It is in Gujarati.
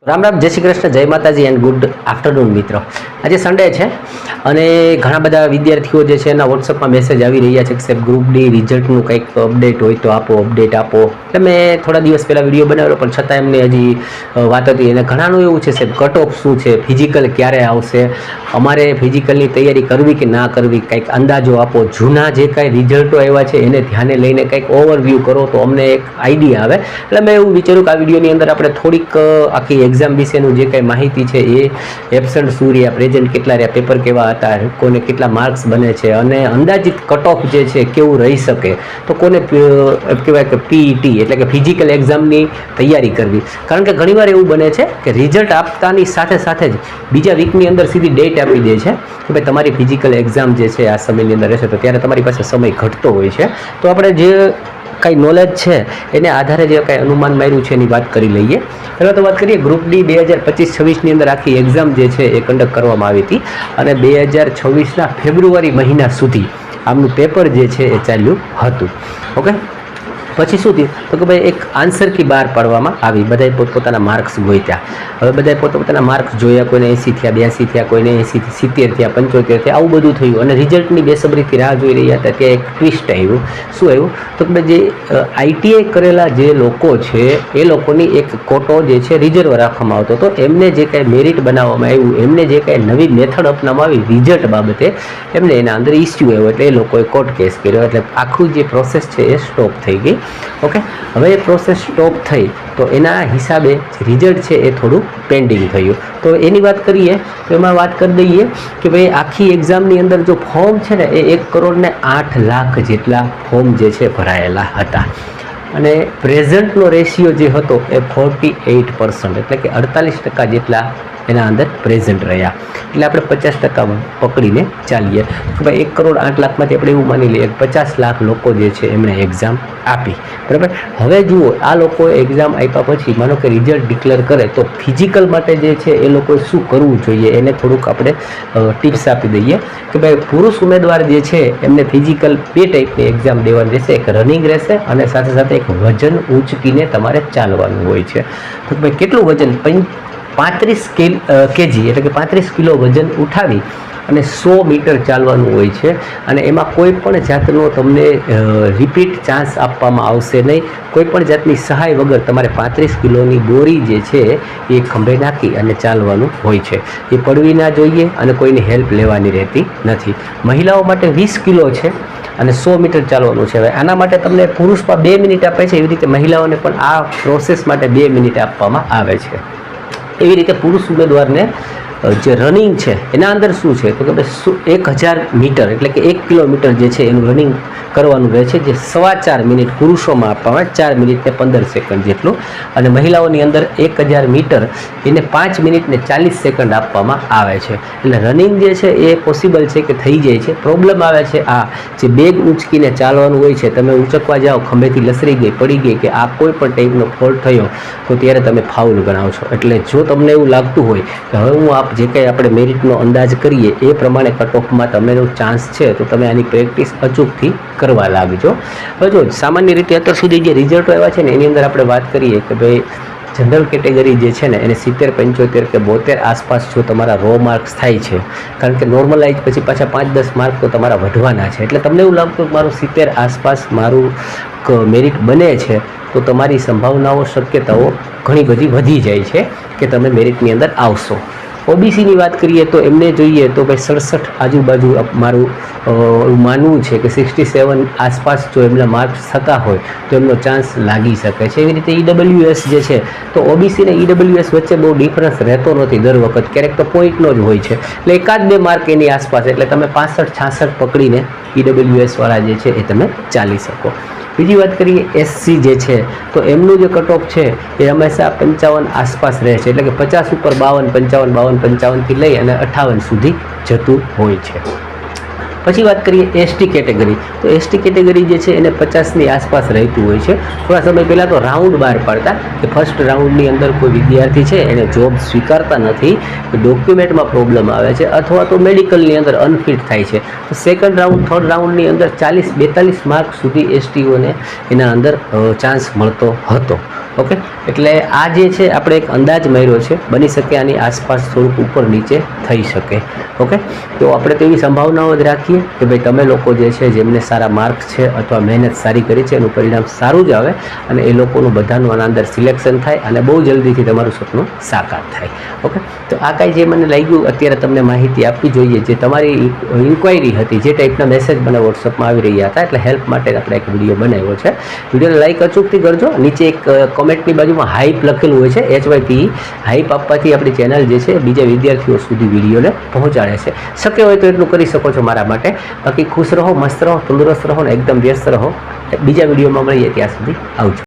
રામ રામ, જય શ્રી કૃષ્ણ, જય માતાજી એન્ડ ગુડ આફ્ટરનૂન મિત્રો. આજે સન્ડે છે અને ઘણા બધા વિદ્યાર્થીઓ જે છે એના વોટ્સઅપમાં મેસેજ આવી રહ્યા છે કે સાહેબ ગ્રુપ ડી રિઝલ્ટનું કંઈક અપડેટ હોય તો આપો, અપડેટ આપો. એટલે મેં થોડા દિવસ પહેલાં વિડીયો બનાવેલો, પણ છતાં એમને હજી વાત હતી. અને ઘણાનું એવું છે સાહેબ કટ ઓફ શું છે, ફિઝિકલ ક્યારે આવશે, અમારે ફિઝિકલની તૈયારી કરવી કે ના કરવી, કંઈક અંદાજો આપો. જૂના જે કાંઈ રિઝલ્ટો આવ્યા છે એને ધ્યાને લઈને કંઈક ઓવરવ્યૂ કરો તો અમને એક આઈડિયા આવે. એટલે મેં એવું વિચાર્યું કે આ વિડીયોની અંદર આપણે થોડીક આખી એક્ઝામ વિશેનું જે કાંઈ માહિતી છે એ એબસન્ટ શું રહ્યા, પ્રેઝન્ટ કેટલા રહ્યા, પેપર કેવા હતા, કોને કેટલા માર્ક્સ બને છે અને અંદાજિત કટ ઓફ જે છે કેવું રહી શકે, તો કોને કહેવાય કે પીઈટી એટલે કે ફિઝિકલ એક્ઝામની તૈયારી કરવી. કારણ કે ઘણીવાર એવું બને છે કે રિઝલ્ટ આપતાની સાથે સાથે જ બીજા વીકની અંદર સીધી ડેટ આપી દે છે કે ભાઈ તમારી ફિઝિકલ એક્ઝામ જે છે આ સમયની અંદર રહેશે. તો ત્યારે તમારી પાસે સમય ઘટતો હોય છે. તો આપણે જે કાંઈ નોલેજ છે એને આધારે જે કાંઈ અનુમાન માર્યું છે એની વાત કરી લઈએ. પહેલાં તો વાત કરીએ ગ્રુપ ડી 2025-26ની અંદર આખી એક્ઝામ જે છે એ કન્ડક્ટ કરવામાં આવી હતી અને 2026ના ફેબ્રુઆરી મહિના સુધી આમનું પેપર જે છે એ ચાલ્યું હતું. ઓકે, પછી શું થયું તો કે ભાઈ એક આન્સર કી બહાર પાડવામાં આવી. બધાએ પોતપોતાના માર્ક્સ ગોત્યા. હવે બધાએ પોતપોતાના માર્ક્સ જોયા, કોઈને 80 થયા, 82 થયા, કોઈને 80 થી 70 થયા, 75 થયા, આવું બધું થયું. અને રિઝલ્ટની બેસબરીથી રાહ જોઈ રહ્યા હતા. ત્યાં એક ટ્વિસ્ટ આવ્યું. શું આવ્યું તો કે ભાઈ જે આઈટીઆઈ કરેલા જે લોકો છે એ લોકોની એક કોટો જે છે રિઝર્વ રાખવામાં આવતો હતો. એમને જે કાંઈ મેરિટ બનાવવામાં આવ્યું, એમને જે કાંઈ નવી મેથડ અપનાવવામાં આવી રિઝલ્ટ બાબતે, એમને એના અંદર ઇસ્યુ આવ્યો. એટલે એ લોકોએ કોર્ટ કેસ કર્યો. એટલે આખું જે પ્રોસેસ છે એ સ્ટોપ થઈ ગઈ. ઓકે, હવે એ પ્રોસેસ સ્ટોપ થઈ તો એના હિસાબે રિઝલ્ટ છે એ થોડું પેન્ડિંગ થયું. તો એની વાત કરીએ તો એમાં વાત કરી દઈએ કે ભાઈ આખી એક્ઝામની અંદર જો ફોર્મ છે ને એ 1,08,00,000 જેટલા ફોર્મ જે છે ભરાયેલા હતા. અને પ્રેઝન્ટનો રેશિયો જે હતો એ 48%, એટલે કે 48% જેટલા એના અંદર પ્રેઝન્ટ રહ્યા. એટલે આપણે 50% પકડીને ચાલીએ કે ભાઈ 1,08,00,000માંથી આપણે એવું માની લઈએ 50 લાખ લોકો જે છે એમણે એક્ઝામ આપી. બરાબર. હવે જુઓ, આ લોકોએ એક્ઝામ આપ્યા પછી માનો કે રિઝલ્ટ ડિક્લેર કરે તો ફિઝિકલ માટે જે છે એ લોકોએ શું કરવું જોઈએ એને થોડુંક આપણે ટિપ્સ આપી દઈએ કે ભાઈ પુરુષ ઉમેદવાર જે છે એમને ફિઝિકલ 2 ટાઈપની એક્ઝામ દેવાની રહેશે. એક રનિંગ રહેશે અને સાથે સાથે એક વજન ઊંચકીને તમારે ચાલવાનું હોય છે. તો ભાઈ કેટલું વજન? 35 કેજી એટલે કે 35 કિલો વજન ઉઠાવી અને 100 મીટર ચાલવાનું હોય છે. અને એમાં કોઈ પણ જાતનો તમને રિપીટ ચાન્સ આપવામાં આવશે નહીં. કોઈ પણ જાતની સહાય વગર તમારે 35 કિલોની બોરી જે છે એ ખંભે નાખી અને ચાલવાનું હોય છે. એ પડવી ના જોઈએ અને કોઈની હેલ્પ લેવાની રહેતી નથી. મહિલાઓ માટે 20 કિલો છે અને 100 મીટર ચાલવાનું છે. હવે આના માટે તમને પુરુષમાં 2 મિનિટ આપે છે, એવી રીતે મહિલાઓને પણ આ પ્રોસેસ માટે 2 મિનિટ આપવામાં આવે છે. એવી રીતે પુરુષ ઉમેદવારને જે રનિંગ છે એના અંદર શું છે તો કે 1000 મીટર એટલે કે 1 કિલોમીટર જે છે એનું રનિંગ કરવાનું રહે છે, જે 4.25 મિનિટ પુરુષોમાં આપવામાં, 4 મિનિટ ને 15 સેકન્ડ જેટલું. અને મહિલાઓની અંદર 1000 મીટર એને 5 મિનિટ ને 40 સેકન્ડ આપવામાં આવે છે. એટલે રનિંગ જે છે એ પોસિબલ છે કે થઈ જાય છે. પ્રોબ્લેમ આવે છે આ જે બેગ ઊંચકીને ચાલવાનું હોય છે, તમે ઊંચકવા જાઓ, ખંભેથી લસરી ગઈ, પડી ગઈ કે આ કોઈ પણ ટાઈપનો ફોલ્ટ થયો તો ત્યારે તમે ફાઉલ ગણાવો છો. એટલે જો તમને એવું લાગતું હોય કે હવે હું જે કંઈ આપણે મેરિટનો અંદાજ કરીએ એ પ્રમાણે કટ ઓફમાં તમારો ચાન્સ છે તો તમે આની પ્રેક્ટિસ અચૂકથી કરવા લાગજો. હવે જો સામાન્ય રીતે અત્યાર સુધી જે રિઝલ્ટો આવ્યા છે ને એની અંદર આપણે વાત કરીએ કે ભાઈ જનરલ કેટેગરી જે છે ને એને 70, 75 કે 72 આસપાસ જો તમારા રો માર્ક્સ થાય છે. કારણ કે નોર્મલાઇઝ પછી પાછા 5-10 માર્ક તો તમારા વધવાના છે. એટલે તમને એવું લાગતું કે મારું 70 આસપાસ મારું મેરિટ બને છે તો તમારી સંભાવનાઓ, શક્યતાઓ ઘણી બધી વધી જાય છે કે તમે મેરિટની અંદર આવશો. ઓબીસીની વાત કરીએ તો એમને જોઈએ તો ભાઈ 67 આજુબાજુ મારું માનવું છે કે 67 આસપાસ જો એમના માર્ક્સ થતા હોય તો એમનો ચાન્સ લાગી શકે છે. એવી રીતે ઈડબ્લ્યુએસ જે છે તો ઓબીસી ને ઈડબ્લ્યુએસ વચ્ચે બહુ ડિફરન્સ રહેતો નથી દર વખત, ક્યારેક તો પોઈન્ટનો જ હોય છે. એટલે 1-2 માર્ક એની આસપાસ, એટલે તમે 65-66 પકડીને ઈડબ્લ્યુએસ વાળા જે છે એ તમે ચાલી શકો. બીજી વાત કરીએ એસસી જે છે તો એમનું જે કટ ઓફ છે એ હંમેશા 55 આસપાસ રહે છે. એટલે કે 50 ઉપર 52, 55થી લઈ અને 58 સુધી જતું હોય છે. પછી વાત કરીએ એસટી કેટેગરી તો એસટી કેટેગરી જે છે એને 50ની આસપાસ રહેતું હોય છે. થોડા સમય પહેલાં તો રાઉન્ડ બહાર પાડતા કે ફર્સ્ટ રાઉન્ડની અંદર કોઈ વિદ્યાર્થી છે એને જોબ સ્વીકારતા નથી, ડોક્યુમેન્ટમાં પ્રોબ્લેમ આવે છે અથવા તો મેડિકલની અંદર અનફિટ થાય છે. તો સેકન્ડ રાઉન્ડ, થર્ડ રાઉન્ડની અંદર 40-42 માર્ક સુધી એસટીઓને એના અંદર ચાન્સ મળતો હતો. ઓકે, એટલે આ જે છે આપણે એક અંદાજ માર્યો છે, બની શકે આની આસપાસ થોડુંક ઉપર નીચે થઈ શકે. ઓકે, તો આપણે તો એવી સંભાવનાઓ જ રાખીએ કે ભાઈ તમે લોકો જે છે જેમને સારા માર્ક્સ છે અથવા મહેનત સારી કરી છે એનું પરિણામ સારું જ આવે અને એ લોકોનું બધાનું આના અંદર સિલેક્શન થાય અને બહુ જલ્દીથી તમારું સપનું સાકાર થાય. ઓકે, તો આ કાંઈ જે મને લાગ્યું અત્યારે તમને માહિતી આપવી જોઈએ, જે તમારી ઇન્ક્વાયરી હતી, જે ટાઈપના મેસેજ મને વોટ્સઅપમાં આવી રહ્યા હતા, એટલે હેલ્પ માટે આપણે એક વિડીયો બનાવ્યો છે. વિડીયોને લાઈક અચૂકથી કરજો. નીચે એક કોમેન્ટની બાજુમાં હાઈપ લખેલું હોય છે, HYP. હાઈપ આપવાથી આપણી ચેનલ જે છે બીજા વિદ્યાર્થીઓ સુધી વિડીયોને પહોંચાડે છે. શક્ય હોય તો એટલું કરી શકો છો મારા માટે. બાકી ખુશ રહો, મસ્ત રહો, તંદુરસ્ત રહો ને એકદમ વ્યસ્ત રહો. બીજા વિડીયોમાં મળીએ, ત્યાં સુધી આવજો.